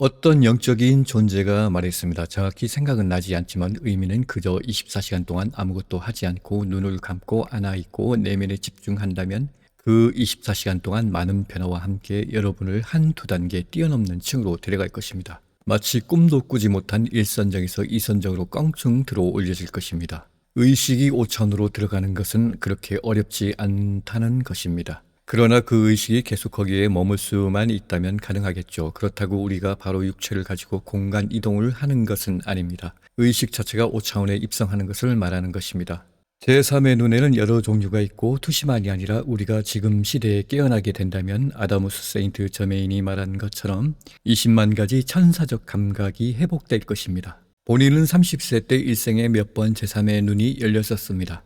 어떤 영적인 존재가 말했습니다. 정확히 생각은 나지 않지만 의미는 그저 24시간 동안 아무것도 하지 않고 눈을 감고 안아있고 내면에 집중한다면 그 24시간 동안 많은 변화와 함께 여러분을 한두 단계 뛰어넘는 층으로 데려갈 것입니다. 마치 꿈도 꾸지 못한 일선정에서 이선정으로 껑충 들어 올려질 것입니다. 의식이 5차원으로 들어가는 것은 그렇게 어렵지 않다는 것입니다. 그러나 그 의식이 계속 거기에 머물 수만 있다면 가능하겠죠. 그렇다고 우리가 바로 육체를 가지고 공간 이동을 하는 것은 아닙니다. 의식 자체가 5차원에 입성하는 것을 말하는 것입니다. 제3의 눈에는 여러 종류가 있고 투시만이 아니라 우리가 지금 시대에 깨어나게 된다면 아다무스 세인트 저메인이 말한 것처럼 20만 가지 천사적 감각이 회복될 것입니다. 본인은 30세 때 일생에 몇 번 제3의 눈이 열렸었습니다.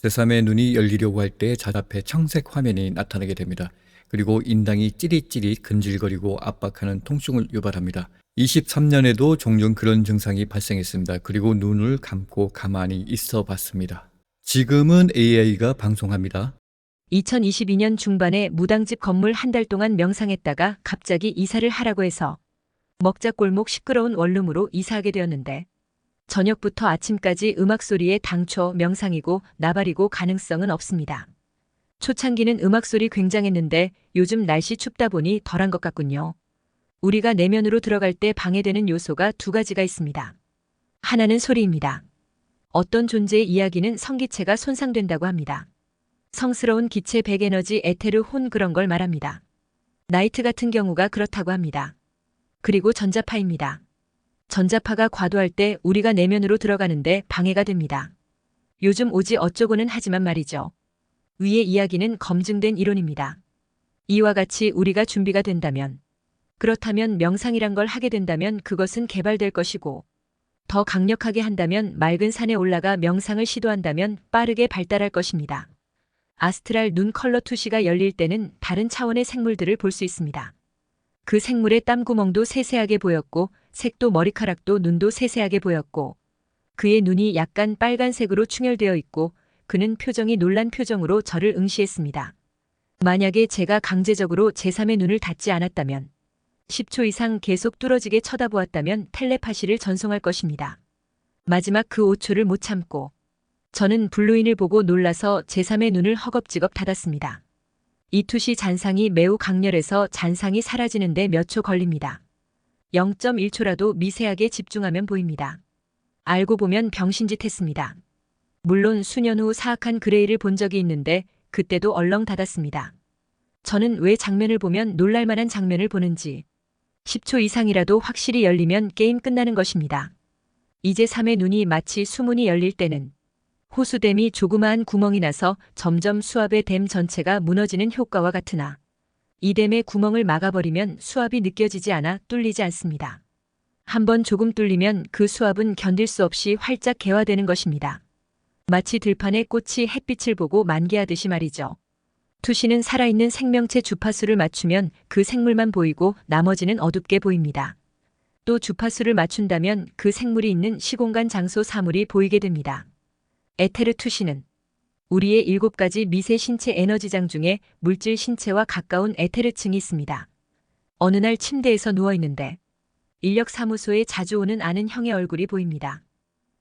제3의 눈이 열리려고 할 때 자답해 청색 화면이 나타나게 됩니다. 그리고 인당이 찌릿찌릿 근질거리고 압박하는 통증을 유발합니다. 23년에도 종종 그런 증상이 발생했습니다. 그리고 눈을 감고 가만히 있어 봤습니다. 지금은 AI가 방송합니다. 2022년 중반에 무당집 건물 한 달 동안 명상했다가 갑자기 이사를 하라고 해서 먹자골목 시끄러운 원룸으로 이사하게 되었는데 저녁부터 아침까지 음악 소리에 당초 명상이고 나발이고 가능성은 없습니다. 초창기는 음악 소리 굉장했는데 요즘 날씨 춥다 보니 덜한 것 같군요. 우리가 내면으로 들어갈 때 방해되는 요소가 두 가지가 있습니다. 하나는 소리입니다. 어떤 존재의 이야기는 성기체가 손상된다고 합니다. 성스러운 기체 백에너지 에테르 혼 그런 걸 말합니다. 나이트 같은 경우가 그렇다고 합니다. 그리고 전자파입니다. 전자파가 과도할 때 우리가 내면으로 들어가는데 방해가 됩니다. 요즘 오지 어쩌고는 하지만 말이죠. 위의 이야기는 검증된 이론입니다. 이와 같이 우리가 준비가 된다면, 그렇다면 명상이란 걸 하게 된다면 그것은 개발될 것이고, 더 강력하게 한다면 맑은 산에 올라가 명상을 시도한다면 빠르게 발달할 것입니다. 아스트랄 눈 컬러 투시가 열릴 때는 다른 차원의 생물들을 볼 수 있습니다. 그 생물의 땀구멍도 세세하게 보였고 색도 머리카락도 눈도 세세하게 보였고 그의 눈이 약간 빨간색으로 충혈되어 있고 그는 표정이 놀란 표정으로 저를 응시했습니다. 만약에 제가 강제적으로 제3의 눈을 닫지 않았다면 10초 이상 계속 뚫어지게 쳐다보았다면 텔레파시를 전송할 것입니다. 마지막 그 5초를 못 참고 저는 블루인을 보고 놀라서 제3의 눈을 허겁지겁 닫았습니다. 이 투시 잔상이 매우 강렬해서 잔상이 사라지는데 몇 초 걸립니다. 0.1초라도 미세하게 집중하면 보입니다. 알고 보면 병신짓 했습니다. 물론 수년 후 사악한 그레이를 본 적이 있는데 그때도 얼렁 닫았습니다. 저는 왜 장면을 보면 놀랄만한 장면을 보는지 10초 이상이라도 확실히 열리면 게임 끝나는 것입니다. 이제 3의 눈이 마치 수문이 열릴 때는 호수댐이 조그마한 구멍이 나서 점점 수압의 댐 전체가 무너지는 효과와 같으나 이 댐의 구멍을 막아버리면 수압이 느껴지지 않아 뚫리지 않습니다. 한번 조금 뚫리면 그 수압은 견딜 수 없이 활짝 개화되는 것입니다. 마치 들판의 꽃이 햇빛을 보고 만개하듯이 말이죠. 투시는 살아있는 생명체 주파수를 맞추면 그 생물만 보이고 나머지는 어둡게 보입니다. 또 주파수를 맞춘다면 그 생물이 있는 시공간 장소 사물이 보이게 됩니다. 에테르 투시는 우리의 7가지 미세 신체 에너지장 중에 물질 신체와 가까운 에테르층이 있습니다. 어느 날 침대에서 누워있는데 인력사무소에 자주 오는 아는 형의 얼굴이 보입니다.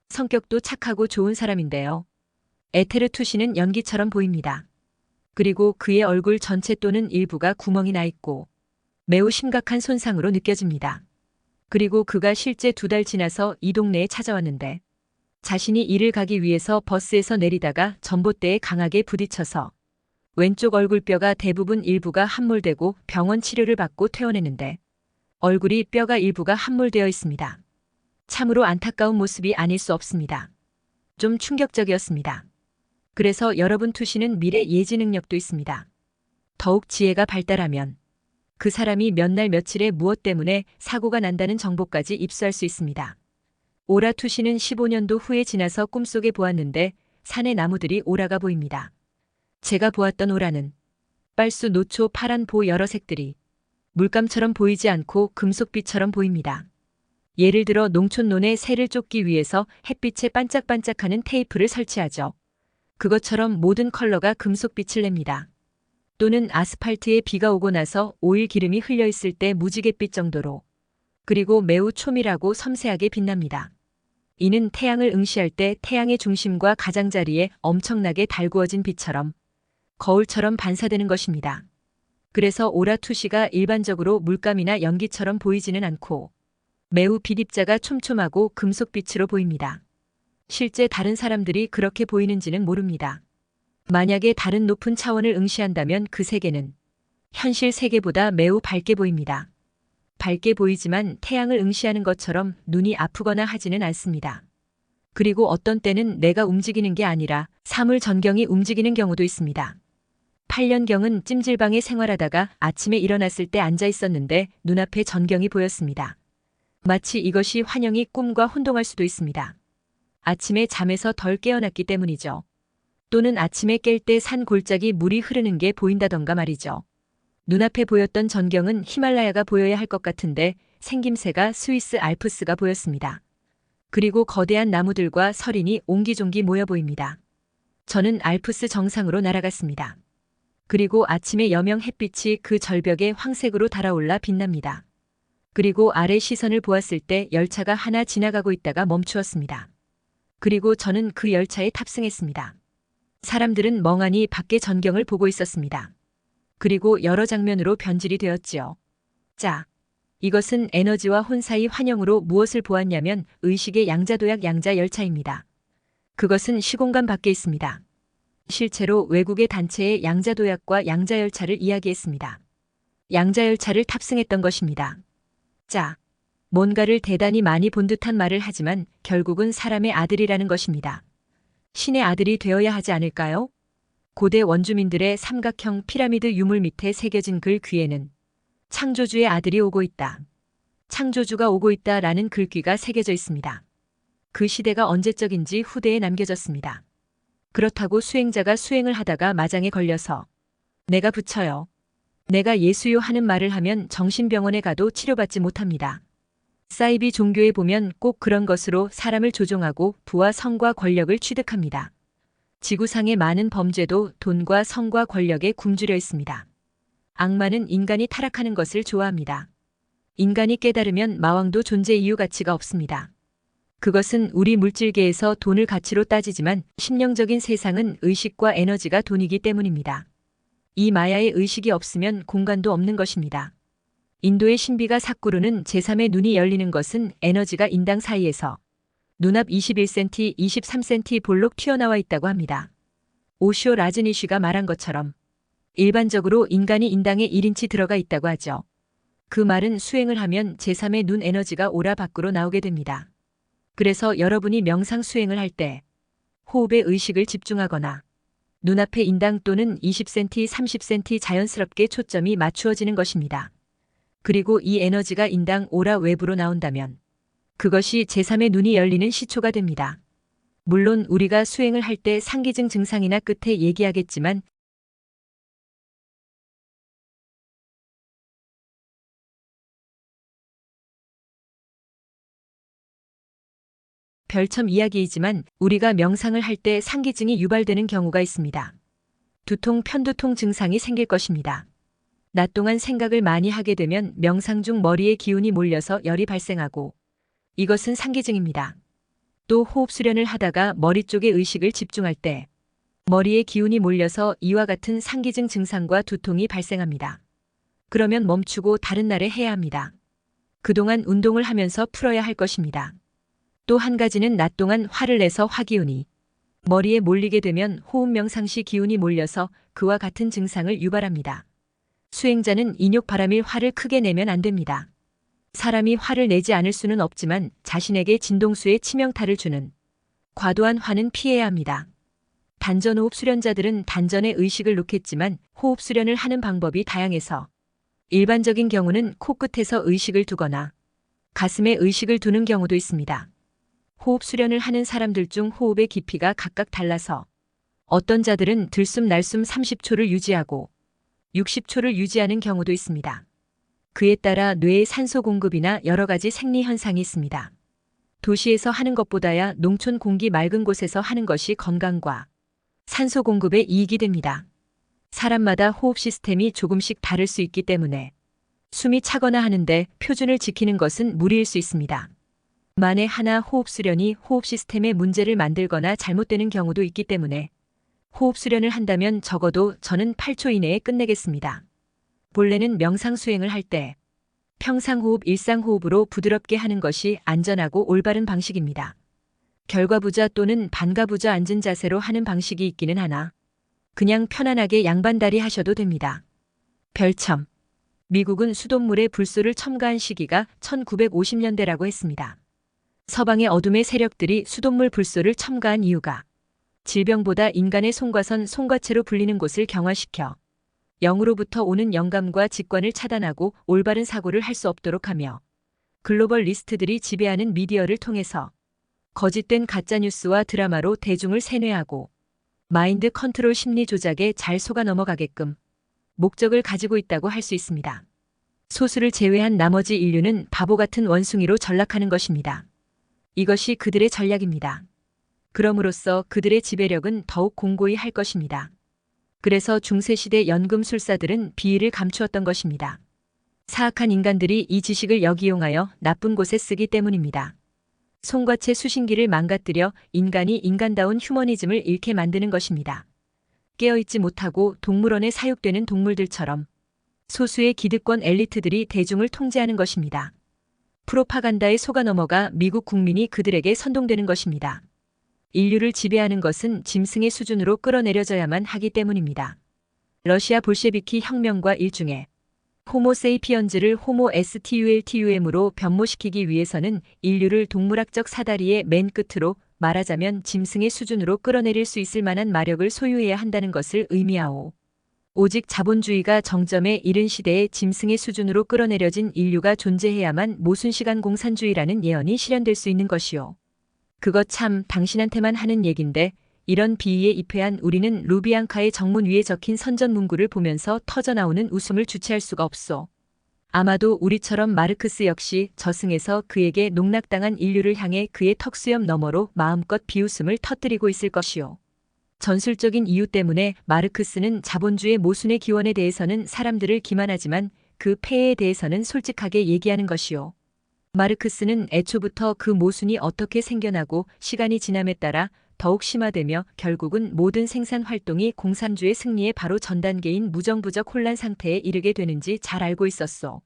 성격도 착하고 좋은 사람인데요. 에테르 투시는 연기처럼 보입니다. 그리고 그의 얼굴 전체 또는 일부가 구멍이 나 있고 매우 심각한 손상으로 느껴집니다. 그리고 그가 실제 2달 지나서 이 동네에 찾아왔는데 자신이 일을 가기 위해서 버스에서 내리다가 전봇대에 강하게 부딪혀서 왼쪽 얼굴뼈가 대부분 일부가 함몰되고 병원 치료를 받고 퇴원했는데 얼굴이 뼈가 일부가 함몰되어 있습니다. 참으로 안타까운 모습이 아닐 수 없습니다. 좀 충격적이었습니다. 그래서 여러분 투시는 미래 예지 능력도 있습니다. 더욱 지혜가 발달하면 그 사람이 몇 날 며칠에 무엇 때문에 사고가 난다는 정보까지 입수할 수 있습니다. 오라 투시는 15년도 후에 지나서 꿈속에 보았는데 산의 나무들이 오라가 보입니다. 제가 보았던 오라는 빨수, 노초, 파란, 보 여러 색들이 물감처럼 보이지 않고 금속빛처럼 보입니다. 예를 들어 농촌논에 새를 쫓기 위해서 햇빛에 반짝반짝하는 테이프를 설치하죠. 그것처럼 모든 컬러가 금속빛을 냅니다. 또는 아스팔트에 비가 오고 나서 오일 기름이 흘려 있을 때 무지갯빛 정도로 그리고 매우 초밀하고 섬세하게 빛납니다. 이는 태양을 응시할 때 태양의 중심과 가장자리에 엄청나게 달구어진 빛처럼 거울처럼 반사되는 것입니다. 그래서 오라 투시가 일반적으로 물감이나 연기처럼 보이지는 않고 매우 빛입자가 촘촘하고 금속빛으로 보입니다. 실제 다른 사람들이 그렇게 보이는지는 모릅니다. 만약에 다른 높은 차원을 응시한다면 그 세계는 현실 세계보다 매우 밝게 보입니다. 밝게 보이지만 태양을 응시하는 것처럼 눈이 아프거나 하지는 않습니다. 그리고 어떤 때는 내가 움직이는 게 아니라 사물 전경이 움직이는 경우도 있습니다. 8년경은 찜질방에 생활하다가 아침에 일어났을 때 앉아 있었는데 눈앞에 전경이 보였습니다. 마치 이것이 환영이 꿈과 혼동할 수도 있습니다. 아침에 잠에서 덜 깨어났기 때문이죠. 또는 아침에 깰 때 산 골짜기 물이 흐르는 게 보인다던가 말이죠. 눈앞에 보였던 전경은 히말라야가 보여야 할 것 같은데 생김새가 스위스 알프스가 보였습니다. 그리고 거대한 나무들과 서린이 옹기종기 모여 보입니다. 저는 알프스 정상으로 날아갔습니다. 그리고 아침에 여명 햇빛이 그 절벽에 황색으로 달아올라 빛납니다. 그리고 아래 시선을 보았을 때 열차가 하나 지나가고 있다가 멈추었습니다. 그리고 저는 그 열차에 탑승했습니다. 사람들은 멍하니 밖의 전경을 보고 있었습니다. 그리고 여러 장면으로 변질이 되었지요. 자, 이것은 에너지와 혼 사이 환영으로 무엇을 보았냐면 의식의 양자도약 양자 열차입니다. 그것은 시공간 밖에 있습니다. 실제로 외국의 단체의 양자도약과 양자열차를 이야기했습니다. 양자열차를 탑승했던 것입니다. 자, 뭔가를 대단히 많이 본 듯한 말을 하지만 결국은 사람의 아들이라는 것입니다. 신의 아들이 되어야 하지 않을까요? 고대 원주민들의 삼각형 피라미드 유물 밑에 새겨진 글 귀에는 창조주의 아들이 오고 있다. 창조주가 오고 있다라는 글귀가 새겨져 있습니다. 그 시대가 언제적인지 후대에 남겨졌습니다. 그렇다고 수행자가 수행을 하다가 마장에 걸려서 내가 부처요, 내가 예수요 하는 말을 하면 정신병원에 가도 치료받지 못합니다. 사이비 종교에 보면 꼭 그런 것으로 사람을 조종하고 부와 성과 권력을 취득합니다. 지구상의 많은 범죄도 돈과 성과 권력에 굶주려 있습니다. 악마는 인간이 타락하는 것을 좋아합니다. 인간이 깨달으면 마왕도 존재 이유 가치가 없습니다. 그것은 우리 물질계에서 돈을 가치로 따지지만 심령적인 세상은 의식과 에너지가 돈이기 때문입니다. 이 마야의 의식이 없으면 공간도 없는 것입니다. 인도의 신비가 사쿠르는 제3의 눈이 열리는 것은 에너지가 인당 사이에서 눈앞 21cm, 23cm 볼록 튀어나와 있다고 합니다. 오쇼 라즈니쉬가 말한 것처럼 일반적으로 인간이 인당에 1인치 들어가 있다고 하죠. 그 말은 수행을 하면 제3의 눈 에너지가 오라 밖으로 나오게 됩니다. 그래서 여러분이 명상 수행을 할 때 호흡에 의식을 집중하거나 눈앞에 인당 또는 20cm, 30cm 자연스럽게 초점이 맞추어지는 것입니다. 그리고 이 에너지가 인당 오라 외부로 나온다면 그것이 제3의 눈이 열리는 시초가 됩니다. 물론 우리가 수행을 할 때 상기증 증상이나 끝에 얘기하겠지만 별첨 이야기이지만 우리가 명상을 할 때 상기증이 유발되는 경우가 있습니다. 두통, 편두통 증상이 생길 것입니다. 낮 동안 생각을 많이 하게 되면 명상 중 머리에 기운이 몰려서 열이 발생하고 이것은 상기증입니다. 또 호흡 수련을 하다가 머리 쪽에 의식을 집중할 때 머리에 기운이 몰려서 이와 같은 상기증 증상과 두통이 발생합니다. 그러면 멈추고 다른 날에 해야 합니다. 그동안 운동을 하면서 풀어야 할 것입니다. 또 한 가지는 낮 동안 화를 내서 화기운이 머리에 몰리게 되면 호흡 명상 시 기운이 몰려서 그와 같은 증상을 유발합니다. 수행자는 인욕 바람일 화를 크게 내면 안 됩니다. 사람이 화를 내지 않을 수는 없지만 자신에게 진동수에 치명타를 주는 과도한 화는 피해야 합니다. 단전호흡 수련자들은 단전에 의식을 놓겠지만 호흡 수련을 하는 방법이 다양해서 일반적인 경우는 코끝에서 의식을 두거나 가슴에 의식을 두는 경우도 있습니다. 호흡 수련을 하는 사람들 중 호흡의 깊이가 각각 달라서 어떤 자들은 들숨 날숨 30초를 유지하고 60초를 유지하는 경우도 있습니다. 그에 따라 뇌의 산소 공급이나 여러 가지 생리 현상이 있습니다. 도시에서 하는 것보다야 농촌 공기 맑은 곳에서 하는 것이 건강과 산소 공급에 이익이 됩니다. 사람마다 호흡 시스템이 조금씩 다를 수 있기 때문에 숨이 차거나 하는데 표준을 지키는 것은 무리일 수 있습니다. 만에 하나 호흡 수련이 호흡 시스템에 문제를 만들거나 잘못되는 경우도 있기 때문에 호흡 수련을 한다면 적어도 저는 8초 이내에 끝내겠습니다. 본래는 명상 수행을 할 때 평상호흡, 일상호흡으로 부드럽게 하는 것이 안전하고 올바른 방식입니다. 결과부자 또는 반가부자 앉은 자세로 하는 방식이 있기는 하나 그냥 편안하게 양반다리 하셔도 됩니다. 별첨. 미국은 수돗물에 불소를 첨가한 시기가 1950년대라고 했습니다. 서방의 어둠의 세력들이 수돗물 불소를 첨가한 이유가 질병보다 인간의 송과선 송과체로 불리는 곳을 경화시켜 영으로부터 오는 영감과 직관을 차단하고 올바른 사고를 할 수 없도록 하며 글로벌 리스트들이 지배하는 미디어를 통해서 거짓된 가짜뉴스와 드라마로 대중을 세뇌하고 마인드 컨트롤 심리 조작에 잘 속아 넘어가게끔 목적을 가지고 있다고 할 수 있습니다. 소수를 제외한 나머지 인류는 바보 같은 원숭이로 전락하는 것입니다. 이것이 그들의 전략입니다. 그럼으로써 그들의 지배력은 더욱 공고히 할 것입니다. 그래서 중세시대 연금술사들은 비위를 감추었던 것입니다. 사악한 인간들이 이 지식을 역이용하여 나쁜 곳에 쓰기 때문입니다. 송과체 수신기를 망가뜨려 인간이 인간다운 휴머니즘을 잃게 만드는 것입니다. 깨어있지 못하고 동물원에 사육되는 동물들처럼 소수의 기득권 엘리트들이 대중을 통제하는 것입니다. 프로파간다에 속아 넘어가 미국 국민이 그들에게 선동되는 것입니다. 인류를 지배하는 것은 짐승의 수준으로 끌어내려져야만 하기 때문입니다. 러시아 볼셰비키 혁명과 일중에 호모 세이피언즈를 호모 STULTUM으로 변모시키기 위해서는 인류를 동물학적 사다리의 맨 끝으로 말하자면 짐승의 수준으로 끌어내릴 수 있을 만한 마력을 소유해야 한다는 것을 의미하오. 오직 자본주의가 정점에 이른 시대에 짐승의 수준으로 끌어내려진 인류가 존재해야만 모순시간 공산주의라는 예언이 실현될 수 있는 것이오. 그거 참 당신한테만 하는 얘긴데 이런 비위에 입회한 우리는 루비앙카의 정문 위에 적힌 선전 문구를 보면서 터져나오는 웃음을 주체할 수가 없소. 아마도 우리처럼 마르크스 역시 저승에서 그에게 농락당한 인류를 향해 그의 턱수염 너머로 마음껏 비웃음을 터뜨리고 있을 것이오. 전술적인 이유 때문에 마르크스는 자본주의 모순의 기원에 대해서는 사람들을 기만하지만 그 폐해에 대해서는 솔직하게 얘기하는 것이오. 마르크스는 애초부터 그 모순이 어떻게 생겨나고 시간이 지남에 따라 더욱 심화되며 결국은 모든 생산 활동이 공산주의 승리의 바로 전 단계인 무정부적 혼란 상태에 이르게 되는지 잘 알고 있었소.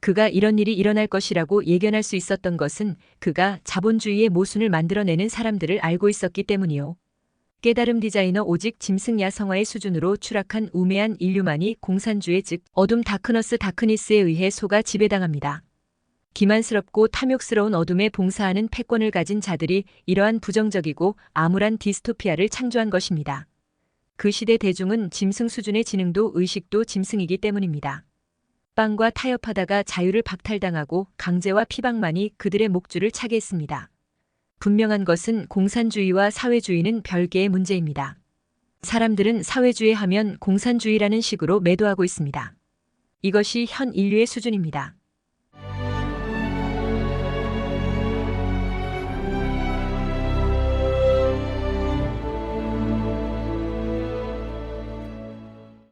그가 이런 일이 일어날 것이라고 예견할 수 있었던 것은 그가 자본주의의 모순을 만들어내는 사람들을 알고 있었기 때문이요. 깨달음 디자이너 오직 짐승 야성화의 수준으로 추락한 우매한 인류만이 공산주의 즉 어둠 다크니스에 의해 속아 지배당합니다. 기만스럽고 탐욕스러운 어둠에 봉사하는 패권을 가진 자들이 이러한 부정적이고 암울한 디스토피아를 창조한 것입니다. 그 시대 대중은 짐승 수준의 지능도 의식도 짐승이기 때문입니다. 빵과 타협하다가 자유를 박탈당하고 강제와 피방만이 그들의 목줄을 차게 했습니다. 분명한 것은 공산주의와 사회주의는 별개의 문제입니다. 사람들은 사회주의 하면 공산주의라는 식으로 매도하고 있습니다. 이것이 현 인류의 수준입니다.